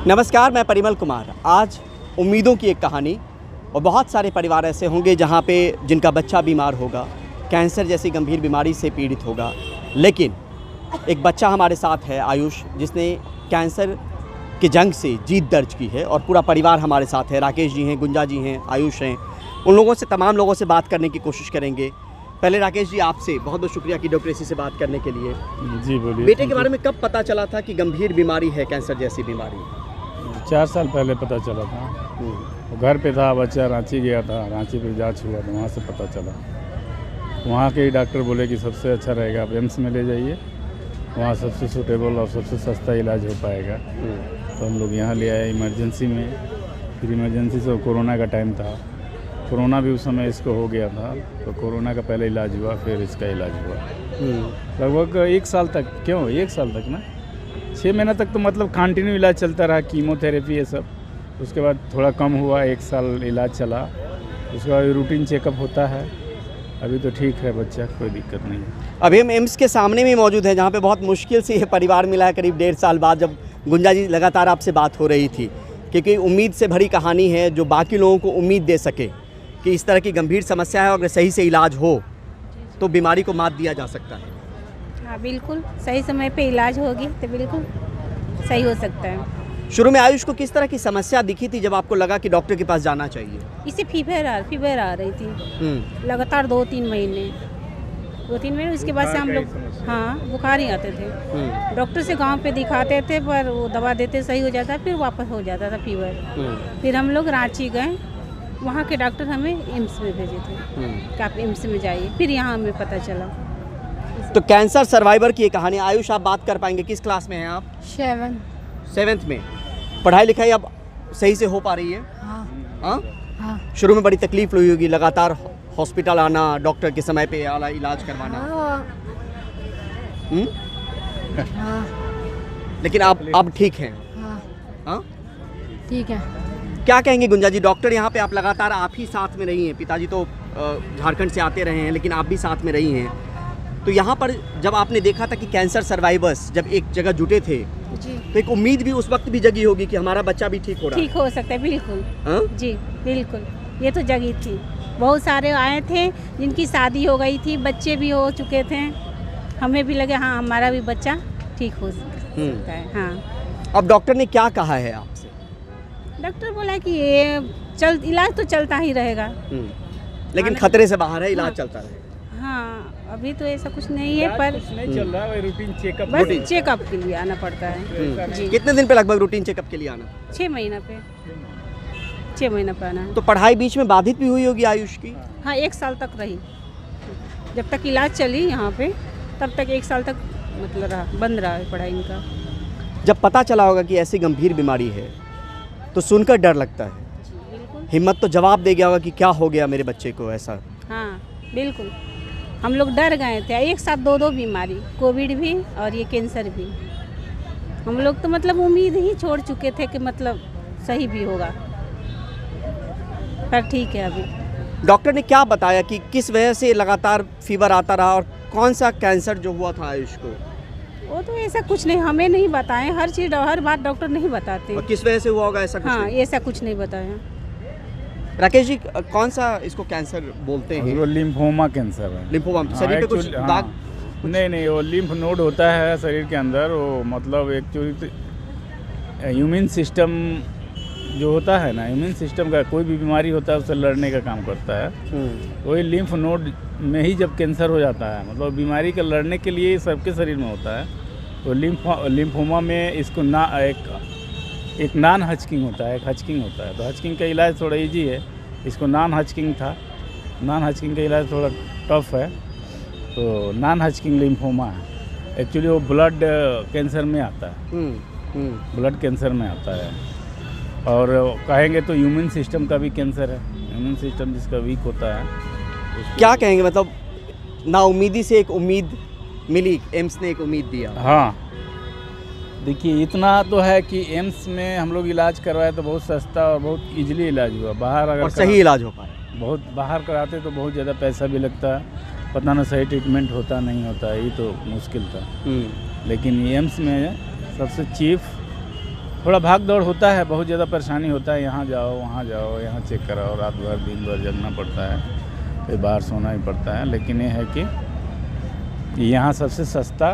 नमस्कार, मैं परिमल कुमार। आज उम्मीदों की एक कहानी, और बहुत सारे परिवार ऐसे होंगे जहाँ पे जिनका बच्चा बीमार होगा, कैंसर जैसी गंभीर बीमारी से पीड़ित होगा, लेकिन एक बच्चा हमारे साथ है आयुष, जिसने कैंसर की जंग से जीत दर्ज की है, और पूरा परिवार हमारे साथ है। राकेश जी हैं, गुंजा जी हैं, आयुष हैं। उन लोगों से, तमाम लोगों से बात करने की कोशिश करेंगे। पहले राकेश जी, आपसे बहुत बहुत शुक्रिया कि डॉक्टर इसी से बात करने के लिए। जी बोलिए। बेटे के बारे में कब पता चला था कि गंभीर बीमारी है, कैंसर जैसी बीमारी? 4 साल पहले पता चला था। वो घर पे था, बच्चा रांची गया था, रांची पे जांच हुआ तो वहाँ से पता चला। वहाँ के ही डॉक्टर बोले कि सबसे अच्छा रहेगा आप एम्स में ले जाइए, वहाँ सबसे सूटेबल और सबसे सस्ता इलाज हो पाएगा। तो हम लोग यहाँ ले आए इमरजेंसी में। फिर इमरजेंसी से कोरोना का टाइम था, कोरोना भी उस समय इसको हो गया था, तो कोरोना का पहले इलाज हुआ, फिर इसका इलाज हुआ। लगभग 1 साल तक, 1 साल तक ना, 6 महीना तक तो मतलब कंटिन्यू इलाज चलता रहा, कीमोथेरेपी ये सब। उसके बाद थोड़ा कम हुआ, 1 साल इलाज चला। उसके बाद रूटीन चेकअप होता है। अभी तो ठीक है बच्चा, कोई दिक्कत नहीं है। अभी हम एम्स के सामने में मौजूद हैं, जहाँ पे बहुत मुश्किल से ये परिवार मिला है, करीब 1.5 साल बाद, जब गुंजा जी लगातार आपसे बात हो रही थी, क्योंकि उम्मीद से भरी कहानी है जो बाकी लोगों को उम्मीद दे सके कि इस तरह की गंभीर समस्या है, अगर सही से इलाज हो तो बीमारी को मात दिया जा सकता है। हाँ बिल्कुल, सही समय पे इलाज होगी तो बिल्कुल सही हो सकता है। शुरू में आयुष को किस तरह की समस्या दिखी थी जब आपको लगा कि डॉक्टर के पास जाना चाहिए? इसे फीवर आ रही थी लगातार 2-3 महीने। उसके बाद से हम लोग बुखार ही आते थे। डॉक्टर से गांव पे दिखाते थे, पर वो दवा देते सही हो जाता, फिर वापस हो जाता था फीवर। फिर हम लोग रांची गए, वहाँ के डॉक्टर हमें एम्स में भेजे थे कि आप एम्स में जाइए। फिर यहाँ हमें पता चला। तो कैंसर सर्वाइवर की ये कहानी। आयुष, आप बात कर पाएंगे, किस क्लास में हैं आप? 7th में। पढ़ाई लिखाई अब सही से हो पा रही है? हाँ। शुरू में बड़ी तकलीफ हुई होगी, लगातार हॉस्पिटल आना, डॉक्टर के समय पे आला इलाज करवाना। लेकिन आप अब ठीक हैं? हाँ ठीक है। क्या कहेंगे गुंजा जी, डॉक्टर यहाँ पे आप लगातार आप ही साथ में रही हैं, पिताजी तो झारखंड से आते रहे हैं, लेकिन आप भी साथ में रही हैं, तो यहाँ पर जब आपने देखा था कि कैंसर सर्वाइवर्स जब एक जगह जुटे थे जी, तो एक उम्मीद भी उस वक्त भी जगी होगी कि हमारा बच्चा भी ठीक हो रहा है। ठीक हो सकता है, बिल्कुल। हाँ? जी बिल्कुल, ये तो जगी थी। बहुत सारे आए थे जिनकी शादी हो गई थी, बच्चे भी हो चुके थे। हमें भी लगे हाँ हमारा भी बच्चा ठीक हो सकता है। हाँ। अब डॉक्टर ने क्या कहा है आपसे? डॉक्टर बोला कि ये इलाज तो चलता ही रहेगा। लेकिन खतरे से बाहर है, इलाज चलता रहे। हाँ, अभी तो ऐसा कुछ नहीं है, पर कुछ नहीं चल रहा है, रूटीन चेकअप बस चेकअप के लिए आना पड़ता है। जी। कितने दिन पे लगभग रूटीन चेकअप के लिए आना? 6 महीना पे 6 महीना पे आना है। तो पढ़ाई बीच में बाधित भी हुई होगी आयुष की? हाँ, 1 साल तक रही। जब तक इलाज चली यहाँ पे, तब तक 1 साल तक मतलब बंद रहा है पढ़ाई इनका। जब पता चला होगा कि ऐसी गंभीर बीमारी है तो सुनकर डर लगता है। हिम्मत तो जवाब दे गया होगा कि क्या हो गया मेरे बच्चे को ऐसा। हाँ बिल्कुल, हम लोग डर गए थे। एक साथ 2 बीमारी, कोविड भी और ये कैंसर भी। हम लोग तो मतलब उम्मीद ही छोड़ चुके थे कि मतलब सही भी होगा, पर ठीक है। अभी डॉक्टर ने क्या बताया कि किस वजह से लगातार फीवर आता रहा, और कौन सा कैंसर जो हुआ था आयुष को? वो तो ऐसा कुछ नहीं, हमें नहीं बताएं। हर बात डॉक्टर नहीं बताते। और किस वजह से हुआ होगा ऐसा कुछ? हाँ, ऐसा कुछ नहीं बताया। राकेश जी, कौन सा इसको कैंसर बोलते हैं? वो लिम्फोमा कैंसर है। लिम्फोमा शरीर पे कुछ दाग? नहीं, वो लिम्फ नोड होता है शरीर के अंदर। वो मतलब एक्चुअली ह्यूमन सिस्टम जो होता है ना, ह्यूमन सिस्टम का कोई भी बीमारी होता है उससे लड़ने का काम करता है। वही लिम्फ नोड में ही जब कैंसर हो जाता है, मतलब बीमारी का लड़ने के लिए सबके शरीर में होता है। तो लिम्फोमा में इसको एक नॉन हॉजकिन होता है, एक हॉजकिन होता है। तो हॉजकिन का इलाज थोड़ा इजी है, इसको नॉन हॉजकिन था। नॉन हॉजकिन का इलाज थोड़ा टफ है, तो नॉन हॉजकिन लिम्फोमा है। एक्चुअली वो ब्लड कैंसर में आता है, ब्लड कैंसर में आता है। और कहेंगे तो ह्यूमन सिस्टम का भी कैंसर है। ह्यूमन सिस्टम जिसका वीक होता है। क्या कहेंगे, मतलब नाउमीदी से एक उम्मीद मिली, एम्स ने एक उम्मीद दिया। हाँ, देखिए इतना तो है कि एम्स में हम लोग इलाज करवाए तो बहुत सस्ता और बहुत इजीली इलाज हुआ। बाहर अगर और सही इलाज हो पाए, बहुत बाहर कराते तो बहुत ज़्यादा पैसा भी लगता है, पता ना सही ट्रीटमेंट होता नहीं होता, ये तो मुश्किल था। लेकिन एम्स में सबसे चीप थोड़ा भाग दौड़ होता है, बहुत ज़्यादा परेशानी होता है, यहाँ जाओ वहाँ जाओ, यहाँ चेक कराओ, रात भर दिन भर जगना पड़ता है, फिर बाहर सोना ही पड़ता है। लेकिन ये है कि यहाँ सबसे सस्ता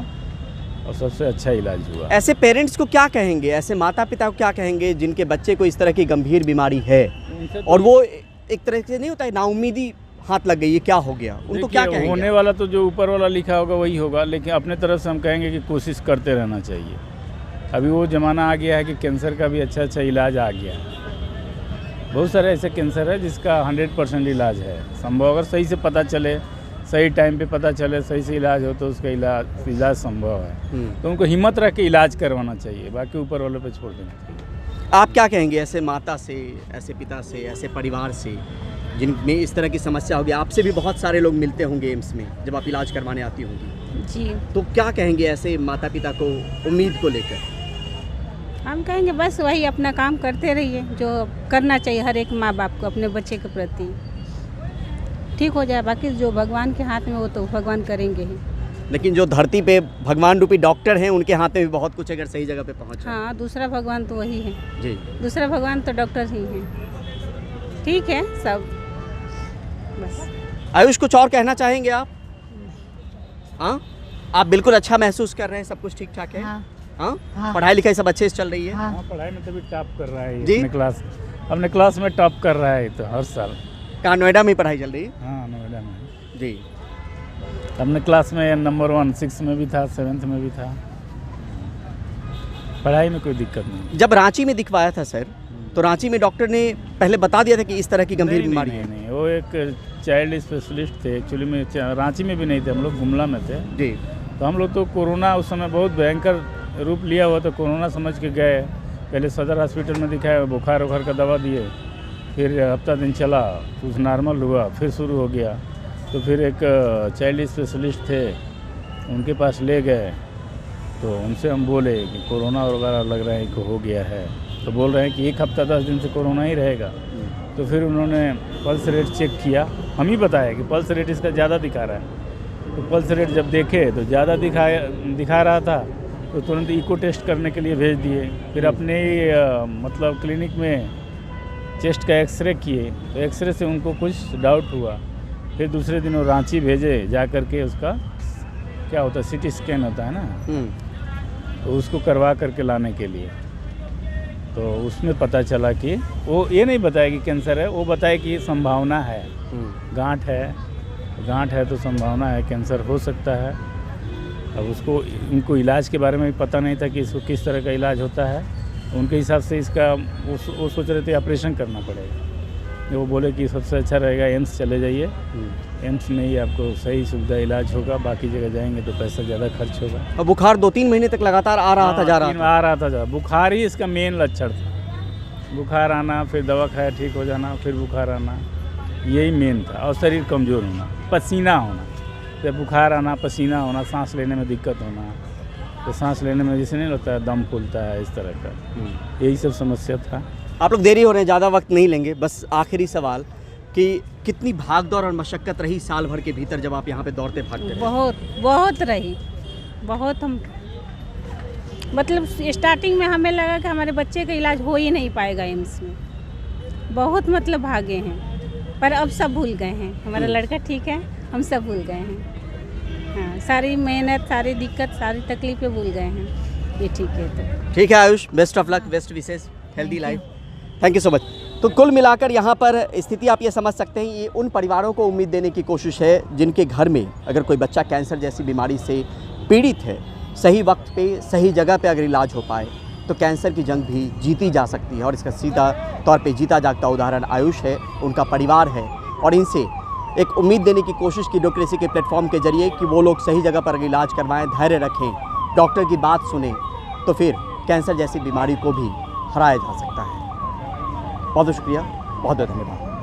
और सबसे अच्छा इलाज हुआ। ऐसे पेरेंट्स को क्या कहेंगे, ऐसे माता पिता को क्या कहेंगे जिनके बच्चे को इस तरह की गंभीर बीमारी है और वो एक तरह से नहीं होता है नाउमीदी हाथ लग गई, ये क्या हो गया, उनको क्या कहेंगे? होने वाला तो जो ऊपर वाला लिखा होगा वही होगा, लेकिन अपने तरफ से हम कहेंगे कि कोशिश करते रहना चाहिए। अभी वो ज़माना आ गया है कि कैंसर का भी अच्छा इलाज आ गया है। बहुत सारे ऐसे कैंसर है जिसका 100% इलाज है संभव, अगर सही से पता चले, सही टाइम पे पता चले, सही से इलाज हो तो उसका इलाज संभव है। तो उनको हिम्मत रख के इलाज करवाना चाहिए, बाकी ऊपर वाले पे छोड़ देना चाहिए। आप क्या कहेंगे ऐसे माता से, ऐसे पिता से, ऐसे परिवार से जिनमें इस तरह की समस्या होगी? आपसे भी बहुत सारे लोग मिलते होंगे एम्स में जब आप इलाज करवाने आती होंगी जी। तो क्या कहेंगे ऐसे माता पिता को उम्मीद को लेकर? हम कहेंगे बस वही अपना काम करते रहिए जो करना चाहिए हर एक माँ बाप को अपने बच्चे के प्रति। ठीक हो जाए, बाकी जो भगवान के हाथ में वो तो भगवान करेंगे ही। लेकिन जो धरती पे भगवान रूपी डॉक्टर हैं उनके हाथ में भी बहुत कुछ, अगर सही जगह पे पहुंच जाए। हाँ, दूसरा भगवान तो वही है जी, दूसरा भगवान तो डॉक्टर ही है। ठीक है सब, बस। आयुष कुछ और कहना चाहेंगे आप? हाँ, आप बिल्कुल अच्छा महसूस कर रहे हैं, सब कुछ ठीक ठाक है? हाँ। हाँ? हाँ। पढ़ाई लिखाई सब अच्छे से चल रही है? हाँ। हाँ, पढ़ाई में तभी टॉप कर रहा है जी? अपने क्लास में टॉप कर रहा है तो हर साल। कहाँ, नोएडा में ही पढ़ाई चल रही है? हाँ, नोएडा में जी। अपने क्लास में नंबर 1, 6 में भी था, 7th में भी था। पढ़ाई में कोई दिक्कत नहीं। जब रांची में दिखवाया था सर, तो रांची में डॉक्टर ने पहले बता दिया था कि इस तरह की गंभीर नहीं, बीमारी नहीं, है? नहीं, वो एक चाइल्ड स्पेशलिस्ट थे एक्चुअली में। रांची में भी नहीं थे हम लोग, गुमला में थे। जी। तो हम लोग तो कोरोना उस समय बहुत भयंकर रूप लिया हुआ, तो कोरोना समझ के गए। पहले सदर हॉस्पिटल में दिखाया, बुखार उखार का दवा दिए, फिर हफ्ता दिन चला, कुछ नॉर्मल हुआ, फिर शुरू हो गया। तो फिर एक चाइल्ड स्पेशलिस्ट थे, उनके पास ले गए, तो उनसे हम बोले कि कोरोना वगैरह लग रहा है कि हो गया है। तो बोल रहे हैं कि 1 हफ्ता 10 दिन से कोरोना ही रहेगा। तो फिर उन्होंने पल्स रेट चेक किया, हम ही बताया कि पल्स रेट इसका ज़्यादा दिखा रहा है। तो पल्स रेट जब देखे तो ज़्यादा दिखा रहा था, तो तुरंत इको टेस्ट करने के लिए भेज दिए। फिर अपने मतलब क्लिनिक में चेस्ट का एक्सरे किए, तो एक्सरे से उनको कुछ डाउट हुआ। फिर दूसरे दिन वो रांची भेजे, जा कर के उसका क्या होता है, CT स्कैन होता है ना, तो उसको करवा करके लाने के लिए। तो उसमें पता चला कि वो ये नहीं बताया कि कैंसर है, वो बताया कि संभावना है, गांठ है तो संभावना है कैंसर हो सकता है। अब उनको इलाज के बारे में भी पता नहीं था कि इसको किस तरह का इलाज होता है। उनके हिसाब से इसका वो सोच रहे थे ऑपरेशन करना पड़ेगा। वो बोले कि सबसे अच्छा रहेगा एम्स चले जाइए, एम्स में ही आपको सही सुविधा इलाज होगा, बाकी जगह जाएंगे तो पैसा ज़्यादा खर्च होगा। और बुखार 2-3 महीने तक लगातार आ रहा था, जा रहा था। बुखार ही इसका मेन लक्षण था। बुखार आना, फिर दवा खाया ठीक हो जाना, फिर बुखार आना, यही मेन था। और शरीर कमज़ोर होना, पसीना होना, जब बुखार आना, पसीना होना, सांस लेने में दिक्कत होना, तो सांस लेने में जैसे नहीं लगता है दम फूलता है, इस तरह का यही सब समस्या था। आप लोग देरी हो रहे हैं, ज़्यादा वक्त नहीं लेंगे, बस आखिरी सवाल कि कितनी भागदौड़ और मशक्क़त रही साल भर के भीतर जब आप यहाँ पे दौड़ते भागते रहे? बहुत रही, बहुत। हम मतलब स्टार्टिंग में हमें लगा कि हमारे बच्चे का इलाज हो ही नहीं पाएगा एम्स में, बहुत मतलब भागे हैं, पर अब सब भूल गए हैं। हमारा लड़का ठीक है, हम सब भूल गए हैं। हाँ, सारी मेहनत, सारी दिक्कत, सारी तकलीफ़ें भूल गए हैं। ये ठीक है। तो ठीक है Ayush, best of luck, best wishes, healthy life, thank you so much. तो कुल मिलाकर यहाँ पर स्थिति आप ये समझ सकते हैं, ये उन परिवारों को उम्मीद देने की कोशिश है जिनके घर में अगर कोई बच्चा कैंसर जैसी बीमारी से पीड़ित है, सही वक्त पे सही जगह पे अगर इलाज हो पाए तो कैंसर की जंग भी जीती जा सकती है। और इसका सीधा तौर पे जीता जागता उदाहरण आयुष है, उनका परिवार है, और इनसे एक उम्मीद देने की कोशिश की डेमोक्रेसी के प्लेटफॉर्म के जरिए कि वो लोग सही जगह पर इलाज करवाएं, धैर्य रखें, डॉक्टर की बात सुने, तो फिर कैंसर जैसी बीमारी को भी हराया जा सकता है। बहुत बहुत शुक्रिया, बहुत बहुत धन्यवाद।